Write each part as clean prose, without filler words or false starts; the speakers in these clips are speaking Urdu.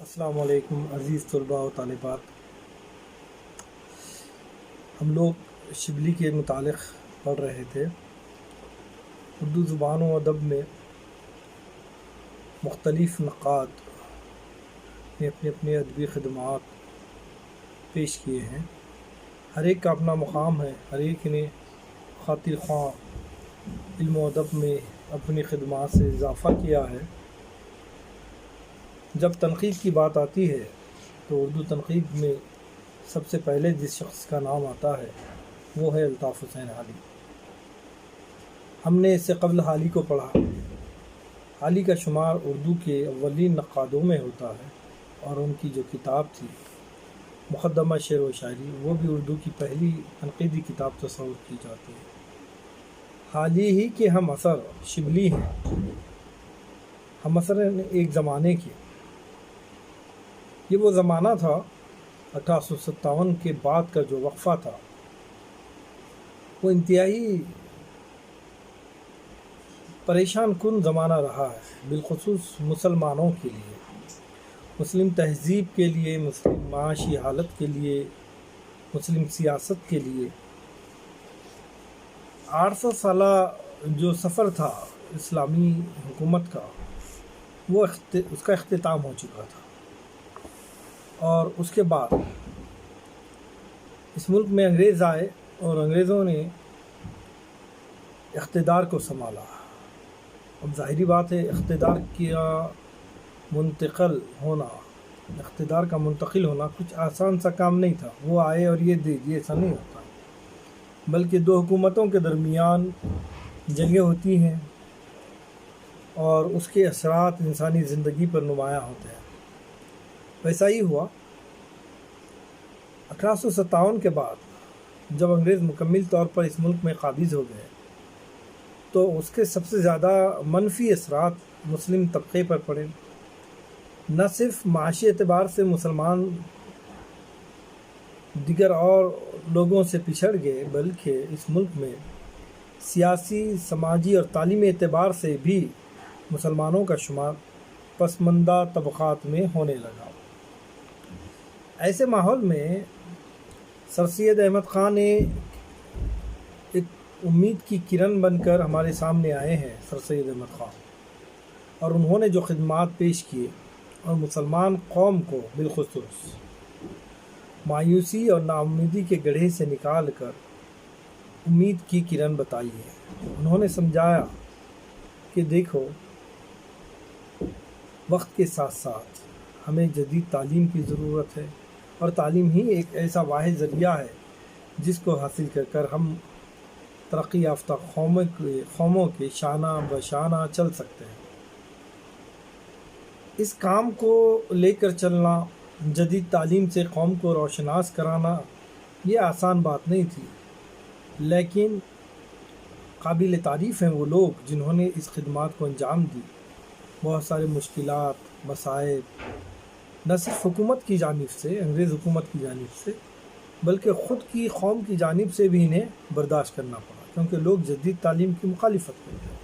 السلام علیکم عزیز طلباء و طالبات. ہم لوگ شبلی کے متعلق پڑھ رہے تھے. اردو زبان و ادب میں مختلف نقاد نے اپنے ادبی خدمات پیش کیے ہیں. ہر ایک کا اپنا مقام ہے. ہر ایک نے خاطر خواہ علم و ادب میں اپنی خدمات سے اضافہ کیا ہے. جب تنقید کی بات آتی ہے تو اردو تنقید میں سب سے پہلے جس شخص کا نام آتا ہے وہ ہے الطاف حسین حالی. ہم نے اس سے قبل حالی کو پڑھا. حالی کا شمار اردو کے اولین نقادوں میں ہوتا ہے اور ان کی جو کتاب تھی مقدمہ شعر و شاعری وہ بھی اردو کی پہلی تنقیدی کتاب تصور کی جاتی ہے. حالی ہی کے ہم اثر شبلی ہیں. ہم اثر ایک زمانے کے. یہ وہ زمانہ تھا 1857 کے بعد کا جو وقفہ تھا وہ انتہائی پریشان کن زمانہ رہا ہے، بالخصوص مسلمانوں کے لیے، مسلم تہذیب کے لیے، مسلم معاشی حالت کے لیے، مسلم سیاست کے لیے. 800 سالہ جو سفر تھا اسلامی حکومت کا وہ اس کا اختتام ہو چکا تھا، اور اس کے بعد اس ملک میں انگریز آئے اور انگریزوں نے اقتدار کو سنبھالا. اب ظاہری بات ہے اقتدار کا منتقل ہونا کچھ آسان سا کام نہیں تھا. وہ آئے اور یہ دے دیے ایسا نہیں ہوتا، بلکہ دو حکومتوں کے درمیان جنگیں ہوتی ہیں اور اس کے اثرات انسانی زندگی پر نمایاں ہوتے ہیں. ویسا ہی ہوا. 1857 کے بعد جب انگریز مکمل طور پر اس ملک میں قابض ہو گئے تو اس کے سب سے زیادہ منفی اثرات مسلم طبقے پر پڑے. نہ صرف معاشی اعتبار سے مسلمان دیگر اور لوگوں سے پچھڑ گئے، بلکہ اس ملک میں سیاسی، سماجی اور تعلیمی اعتبار سے بھی مسلمانوں کا شمار پسماندہ طبقات میں ہونے لگا. ایسے ماحول میں سر سید احمد خان نے ایک امید کی کرن بن کر ہمارے سامنے آئے ہیں. سر سید احمد خان اور انہوں نے جو خدمات پیش کیے اور مسلمان قوم کو بالخصوص مایوسی اور ناامیدی کے گڑھے سے نکال کر امید کی کرن بتائی ہے. انہوں نے سمجھایا کہ دیکھو، وقت کے ساتھ ساتھ ہمیں جدید تعلیم کی ضرورت ہے، اور تعلیم ہی ایک ایسا واحد ذریعہ ہے جس کو حاصل کر ہم ترقی یافتہ قوموں کے شانہ بشانہ چل سکتے ہیں. اس کام کو لے کر چلنا، جدید تعلیم سے قوم کو روشناس کرانا، یہ آسان بات نہیں تھی، لیکن قابل تعریف ہیں وہ لوگ جنہوں نے اس خدمات کو انجام دی. بہت سارے مشکلات، مصائب نہ صرف حکومت کی جانب سے، انگریز حکومت کی جانب سے، بلکہ خود کی قوم کی جانب سے بھی انہیں برداشت کرنا پڑا، کیونکہ لوگ جدید تعلیم کی مخالفت کرتے ہیں.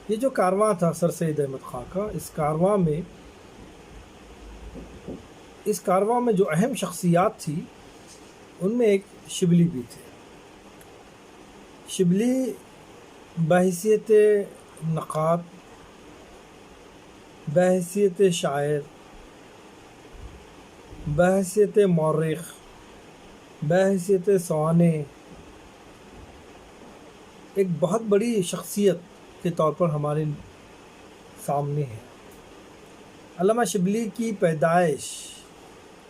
یہ جو کارواں تھا سر سید احمد خان کا، اس کارواں میں جو اہم شخصیات تھی ان میں ایک شبلی بھی تھے. شبلی بحیثیت نقاد، بحیثیت شاعر، بحیثیت مورخ، بحیثیت سوانح ایک بہت بڑی شخصیت کے طور پر ہمارے سامنے ہے. علامہ شبلی کی پیدائش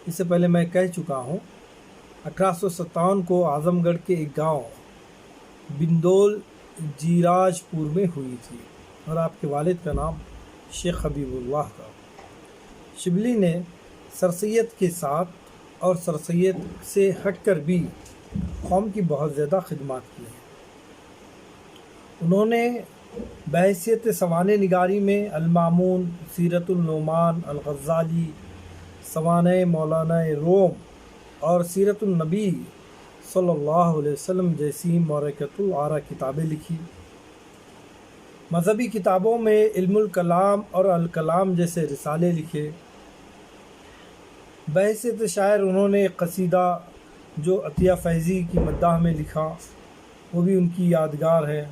اس سے پہلے میں کہہ چکا ہوں 1857 کو اعظم گڑھ کے ایک گاؤں بندول جیراج پور میں ہوئی تھی، اور آپ کے والد کا نام شیخ حبیب اللہ تھا. شبلی نے سر سید کے ساتھ اور سر سید سے ہٹ کر بھی قوم کی بہت زیادہ خدمات کی ہیں. انہوں نے بحیثیت سوانح نگاری میں المامون، سیرت النعمان الغزالی، سوانح مولانا روم اور سیرت النبی صلی اللہ علیہ وسلم جیسی مورکۃ العرا کتابیں لکھی. مذہبی کتابوں میں علم الکلام اور الکلام جیسے رسالے لکھے. بحیثیت شاعر انہوں نے ایک قصیدہ جو عطیہ فیضی کی مداح میں لکھا، وہ بھی ان کی یادگار ہے۔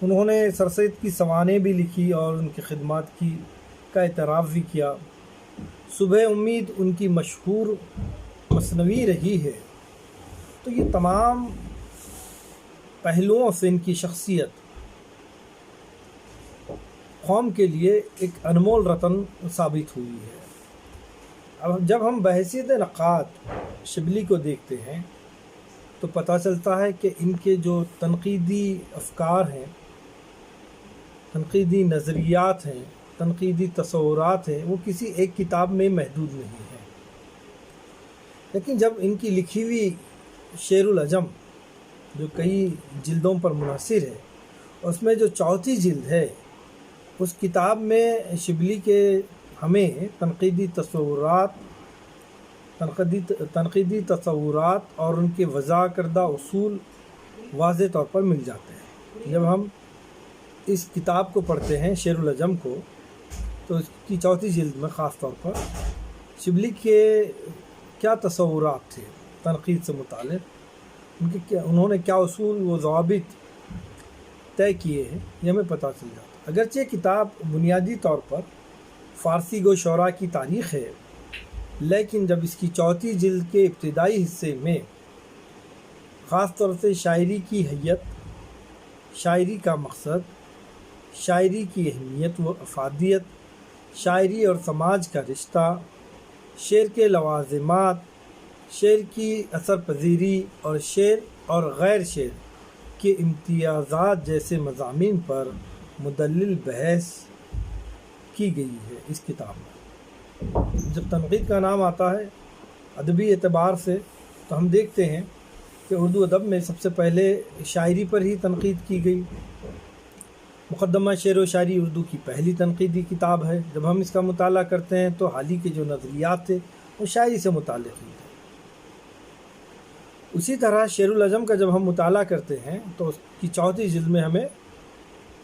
انہوں نے سر سید کی سوانح بھی لکھی اور ان کی خدمات کا اعتراف بھی کیا۔ صبح امید ان کی مشہور مثنوی رہی ہے۔ تو یہ تمام پہلوؤں سے ان کی شخصیت قوم کے لیے ایک انمول رتن ثابت ہوئی ہے۔ اب جب ہم بحیثیت نقاد شبلی کو دیکھتے ہیں تو پتہ چلتا ہے کہ ان کے جو تنقیدی افکار ہیں، تنقیدی نظریات ہیں، تنقیدی تصورات ہیں، وہ کسی ایک کتاب میں محدود نہیں ہیں۔ لیکن جب ان کی لکھی ہوئی شعر العجم جو کئی جلدوں پر منحصر ہے، اس میں جو چوتھی جلد ہے، اس کتاب میں شبلی کے ہمیں تنقیدی تصورات اور ان کے وضع کردہ اصول واضح طور پر مل جاتے ہیں۔ جب ہم اس کتاب کو پڑھتے ہیں شعر العجم کو، تو اس کی چوتھی جلد میں خاص طور پر شبلی کے کیا تصورات تھے تنقید سے متعلق، انہوں نے کیا اصول و ضوابط طے کیے ہیں، یہ ہمیں پتہ چل جاتا ہے۔ اگرچہ کتاب بنیادی طور پر فارسی گو شعراء کی تاریخ ہے، لیکن جب اس کی چوتھی جلد کے ابتدائی حصے میں خاص طور سے شاعری کی حیت، شاعری کا مقصد، شاعری کی اہمیت و افادیت، شاعری اور سماج کا رشتہ، شعر کے لوازمات، شعر کی اثر پذیری اور شعر اور غیر شعر کے امتیازات جیسے مضامین پر مدلل بحث کی گئی ہے اس کتاب میں۔ جب تنقید کا نام آتا ہے ادبی اعتبار سے، تو ہم دیکھتے ہیں کہ اردو ادب میں سب سے پہلے شاعری پر ہی تنقید کی گئی۔ مقدمہ شعر و شاعری اردو کی پہلی تنقیدی کتاب ہے۔ جب ہم اس کا مطالعہ کرتے ہیں تو حال ہی کے جو نظریات تھے وہ شاعری سے متعلق ہی تھے۔ اسی طرح شعر العجم کا جب ہم مطالعہ کرتے ہیں تو اس کی چوتھی جلد میں ہمیں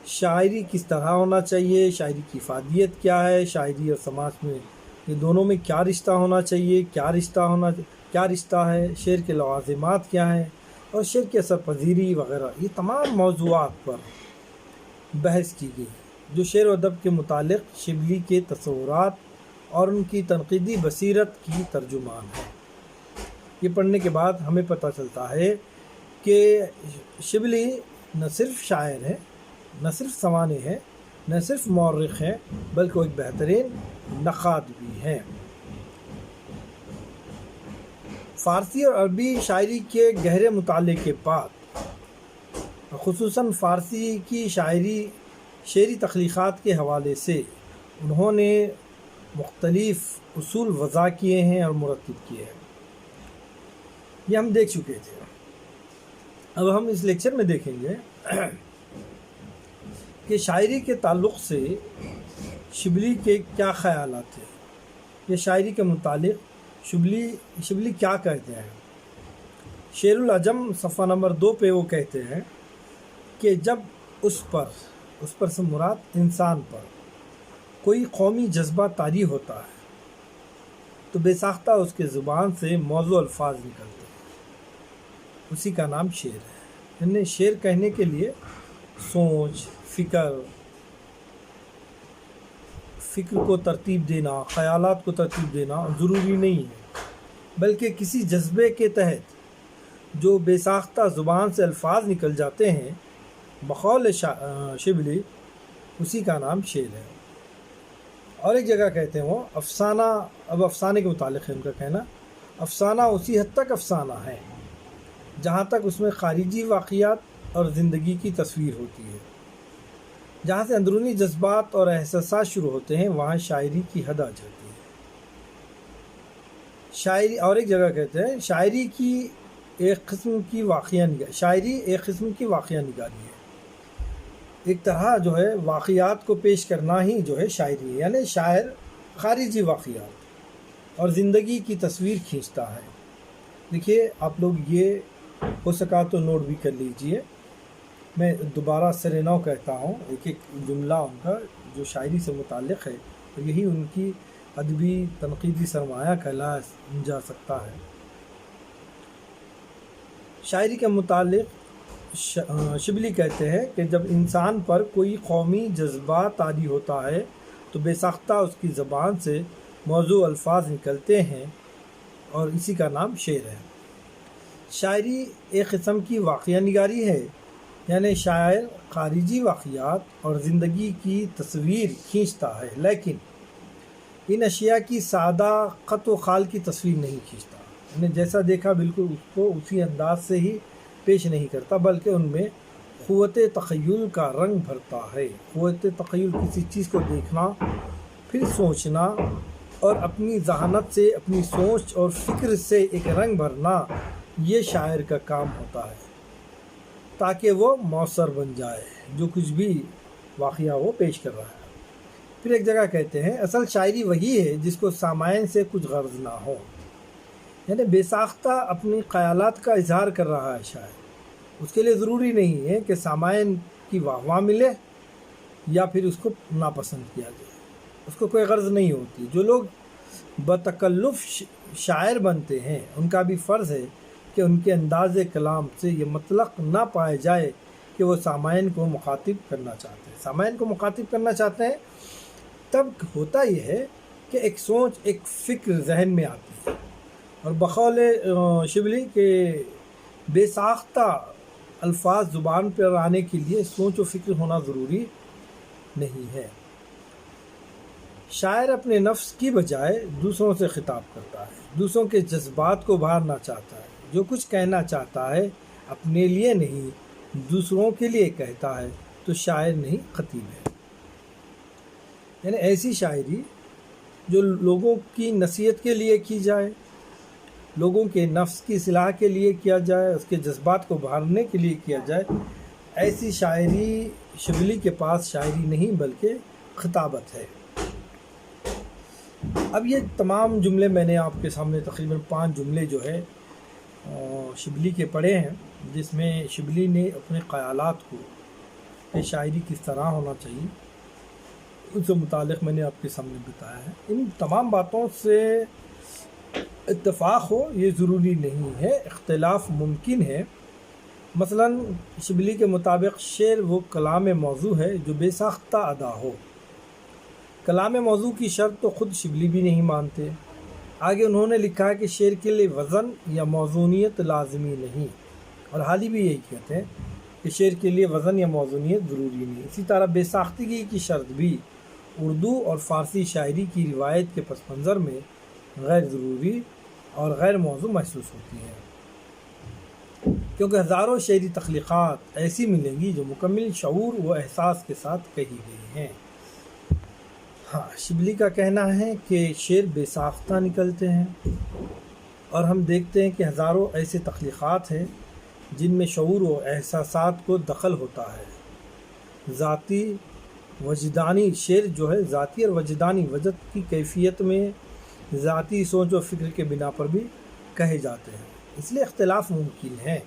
شاعری کس طرح ہونا چاہیے، شاعری کی افادیت کیا ہے، شاعری اور سماج میں یہ دونوں میں کیا رشتہ ہونا چاہیے، کیا رشتہ ہے، شعر کے لوازمات کیا ہیں، اور شعر کی اثر پذیری وغیرہ، یہ تمام موضوعات پر بحث کی گئی جو شعر و ادب کے متعلق شبلی کے تصورات اور ان کی تنقیدی بصیرت کی ترجمان ہے۔ یہ پڑھنے کے بعد ہمیں پتہ چلتا ہے کہ شبلی نہ صرف شاعر ہے، نہ صرف سوانح ہے، نہ صرف مورخ ہیں، بلکہ وہ ایک بہترین نقاد بھی ہیں۔ فارسی اور عربی شاعری کے گہرے مطالعے کے بعد، خصوصاً فارسی کی شعری تخلیقات کے حوالے سے انہوں نے مختلف اصول وضع کیے ہیں اور مرتب کیے ہیں۔ یہ ہم دیکھ چکے تھے۔ اب ہم اس لیکچر میں دیکھیں گے کہ شاعری کے تعلق سے شبلی کے کیا خیالات تھے، یا شاعری کے متعلق شبلی کیا کہتے ہیں۔ شعر العجم صفحہ نمبر 2 پہ وہ کہتے ہیں کہ جب اس پر سے مراد انسان پر کوئی قومی جذبہ طاری ہوتا ہے تو بے ساختہ اس کے زبان سے موضوع الفاظ نکلتے ہیں، اسی کا نام شعر ہے۔ یعنی شعر کہنے کے لیے سوچ، فکر کو ترتیب دینا، خیالات کو ترتیب دینا ضروری نہیں ہے، بلکہ کسی جذبے کے تحت جو بے ساختہ زبان سے الفاظ نکل جاتے ہیں، بقول شبلی اسی کا نام شعر ہے۔ اور ایک جگہ کہتے ہیں وہ افسانہ، اب افسانے کے متعلق ہے ان کا کہنا، افسانہ اسی حد تک افسانہ ہے جہاں تک اس میں خارجی واقعات اور زندگی کی تصویر ہوتی ہے۔ جہاں سے اندرونی جذبات اور احساسات شروع ہوتے ہیں، وہاں شاعری کی حد آ جاتی ہے۔ اور ایک جگہ کہتے ہیں شاعری ایک قسم کی واقعہ نگاری ہے۔ ایک طرح جو ہے واقعات کو پیش کرنا ہی جو ہے شاعری ہے، یعنی شاعر خارجی واقعات اور زندگی کی تصویر کھینچتا ہے۔ دیکھیے آپ لوگ یہ ہو سکا تو نوٹ بھی کر لیجئے، میں دوبارہ سر نو کہتا ہوں ایک ایک جملہ ان کا جو شاعری سے متعلق ہے، اور یہی ان کی ادبی تنقیدی سرمایہ کہلایا جا سکتا ہے۔ شاعری کے متعلق شبلی کہتے ہیں کہ جب انسان پر کوئی قومی جذبہ طاری ہوتا ہے تو بے ساختہ اس کی زبان سے موضوع الفاظ نکلتے ہیں اور اسی کا نام شعر ہے۔ شاعری ایک قسم کی واقعہ نگاری ہے، یعنی شاعر خارجی واقعات اور زندگی کی تصویر کھینچتا ہے، لیکن ان اشیاء کی سادہ خط و خال کی تصویر نہیں کھینچتا، یعنی جیسا دیکھا بالکل اس کو اسی انداز سے ہی پیش نہیں کرتا، بلکہ ان میں قوت تخیل کا رنگ بھرتا ہے۔ قوت تخیل کسی چیز کو دیکھنا، پھر سوچنا اور اپنی ذہانت سے اپنی سوچ اور فکر سے ایک رنگ بھرنا، یہ شاعر کا کام ہوتا ہے تاکہ وہ مؤثر بن جائے جو کچھ بھی واقعہ وہ پیش کر رہا ہے۔ پھر ایک جگہ کہتے ہیں اصل شاعری وہی ہے جس کو سامعین سے کچھ غرض نہ ہو، یعنی بے ساختہ اپنی خیالات کا اظہار کر رہا ہے شاعر۔ اس کے لیے ضروری نہیں ہے کہ سامعین کی واہ واہ ملے یا پھر اس کو ناپسند کیا جائے، اس کو کوئی غرض نہیں ہوتی۔ جو لوگ بتکلف شاعر بنتے ہیں ان کا بھی فرض ہے کہ ان کے انداز کلام سے یہ مطلق نہ پائے جائے کہ وہ سامعین کو مخاطب کرنا چاہتے ہیں۔ سامعین کو مخاطب کرنا چاہتے ہیں تب ہوتا یہ ہے کہ ایک سوچ، ایک فکر ذہن میں آتی ہے، اور بقول شبلی کے بے ساختہ الفاظ زبان پر آنے کے لیے سوچ و فکر ہونا ضروری نہیں ہے۔ شاعر اپنے نفس کی بجائے دوسروں سے خطاب کرتا ہے، دوسروں کے جذبات کو ابھارنا چاہتا ہے۔ جو کچھ کہنا چاہتا ہے اپنے لیے نہیں دوسروں کے لیے کہتا ہے تو شاعر نہیں خطیب ہے۔ یعنی ایسی شاعری جو لوگوں کی نصیحت کے لیے کی جائے، لوگوں کے نفس کی اصلاح کے لیے کیا جائے، اس کے جذبات کو ابھارنے کے لیے کیا جائے، ایسی شاعری شبلی کے پاس شاعری نہیں بلکہ خطابت ہے۔ اب یہ تمام جملے میں نے آپ کے سامنے تقریباً 5 جملے جو ہے شبلی کے پڑھے ہیں، جس میں شبلی نے اپنے خیالات کو کہ شاعری کس طرح ہونا چاہیے ان سے متعلق میں نے آپ کے سامنے بتایا ہے۔ ان تمام باتوں سے اتفاق ہو یہ ضروری نہیں ہے، اختلاف ممکن ہے۔ مثلا شبلی کے مطابق شعر وہ کلام موضوع ہے جو بے ساختہ ادا ہو۔ کلام موضوع کی شرط تو خود شبلی بھی نہیں مانتے۔ آگے انہوں نے لکھا ہے کہ شعر کے لیے وزن یا موزونیت لازمی نہیں، اور حال ہی بھی یہی کہتے ہیں کہ شعر کے لیے وزن یا موزونیت ضروری نہیں۔ اسی طرح بے ساختگی کی شرط بھی اردو اور فارسی شاعری کی روایت کے پس منظر میں غیر ضروری اور غیر موزوں محسوس ہوتی ہے، کیونکہ ہزاروں شعری تخلیقات ایسی ملیں گی جو مکمل شعور و احساس کے ساتھ کہی گئی ہیں۔ ہاں، شبلی کا کہنا ہے کہ شعر بے ساختہ نکلتے ہیں، اور ہم دیکھتے ہیں کہ ہزاروں ایسے تخلیقات ہیں جن میں شعور و احساسات کو دخل ہوتا ہے۔ ذاتی وجدانی شعر جو ہے ذاتی اور وجدانی وجد کی کیفیت میں ذاتی سوچ و فکر کے بنا پر بھی کہے جاتے ہیں، اس لیے اختلاف ممکن ہے۔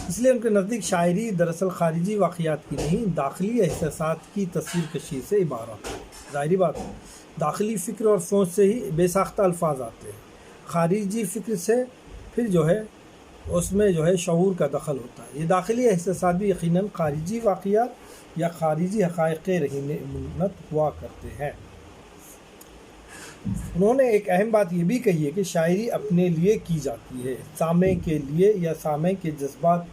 اس لیے ان کے نزدیک شاعری دراصل خارجی واقعات کی نہیں، داخلی احساسات کی تصویر کشی سے عبارت ہے۔ ظاہری بات ہے، داخلی فکر اور سوچ سے ہی بے ساختہ الفاظ آتے ہیں، خارجی فکر سے پھر جو ہے اس میں جو ہے شعور کا دخل ہوتا ہے۔ یہ داخلی احساسات بھی یقیناً خارجی واقعات یا خارجی حقائق رہنمت ہوا کرتے ہیں۔ انہوں نے ایک اہم بات یہ بھی کہی ہے کہ شاعری اپنے لیے کی جاتی ہے، سامع کے لیے یا سامع کے جذبات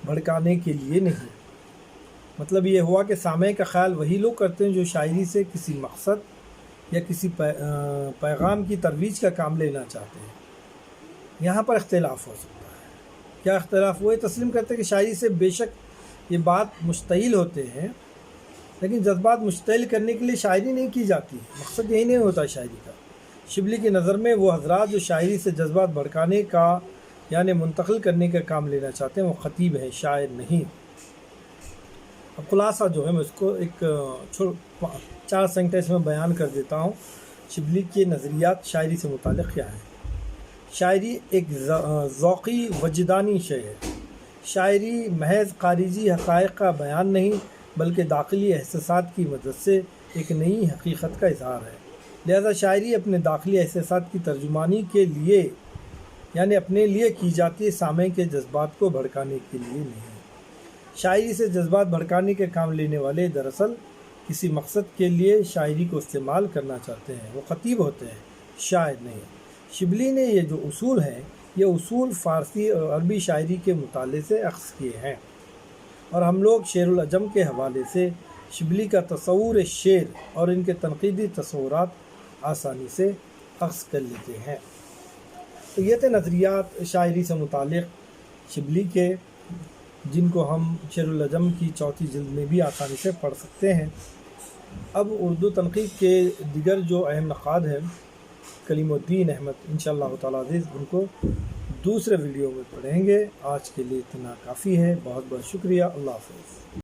بھڑکانے کے لیے نہیں۔ مطلب یہ ہوا کہ سامع کا خیال وہی لوگ کرتے ہیں جو شاعری سے کسی مقصد یا کسی پیغام کی ترویج کا کام لینا چاہتے ہیں۔ یہاں پر اختلاف ہو سکتا ہے۔ کیا اختلاف؟ وہ یہ تسلیم کرتے ہیں کہ شاعری سے بے شک یہ بات مشتعل ہوتے ہیں، لیکن جذبات مشتعل کرنے کے لیے شاعری نہیں کی جاتی، مقصد یہی نہیں ہوتا شاعری کا۔ شبلی کی نظر میں وہ حضرات جو شاعری سے جذبات بھڑکانے کا یعنی منتقل کرنے کا کام لینا چاہتے ہیں وہ خطیب ہیں، شاعر نہیں۔ اب خلاصہ جو ہے میں اس کو ایک 4 سینٹنس میں بیان کر دیتا ہوں۔ شبلی کے نظریات شاعری سے متعلق کیا ہیں؟ شاعری ایک ذوقی وجدانی شے ہے۔ شاعری محض خارجی حقائق کا بیان نہیں بلکہ داخلی احساسات کی مدد سے ایک نئی حقیقت کا اظہار ہے۔ لہذا شاعری اپنے داخلی احساسات کی ترجمانی کے لیے یعنی اپنے لیے کی جاتی ہے، سامع کے جذبات کو بھڑکانے کے لیے نہیں۔ شاعری سے جذبات بھڑکانے کے کام لینے والے دراصل کسی مقصد کے لیے شاعری کو استعمال کرنا چاہتے ہیں، وہ خطیب ہوتے ہیں، شاعر نہیں۔ شبلی نے یہ جو اصول ہیں، یہ اصول فارسی اور عربی شاعری کے مطالعے سے اخذ کیے ہیں، اور ہم لوگ شعر العجم کے حوالے سے شبلی کا تصور شعر اور ان کے تنقیدی تصورات آسانی سے اخذ کر لیتے ہیں۔ تو یہ تھے نظریات شاعری سے متعلق شبلی کے، جن کو ہم شعر العجم کی 4 جلد میں بھی آسانی سے پڑھ سکتے ہیں۔ اب اردو تنقید کے دیگر جو اہم نقاد ہیں کلیم الدین احمد، انشاءاللہ تعالی عزیز ان کو دوسرے ویڈیو میں پڑھیں گے۔ آج کے لیے اتنا کافی ہے، بہت بہت شکریہ، اللہ حافظ۔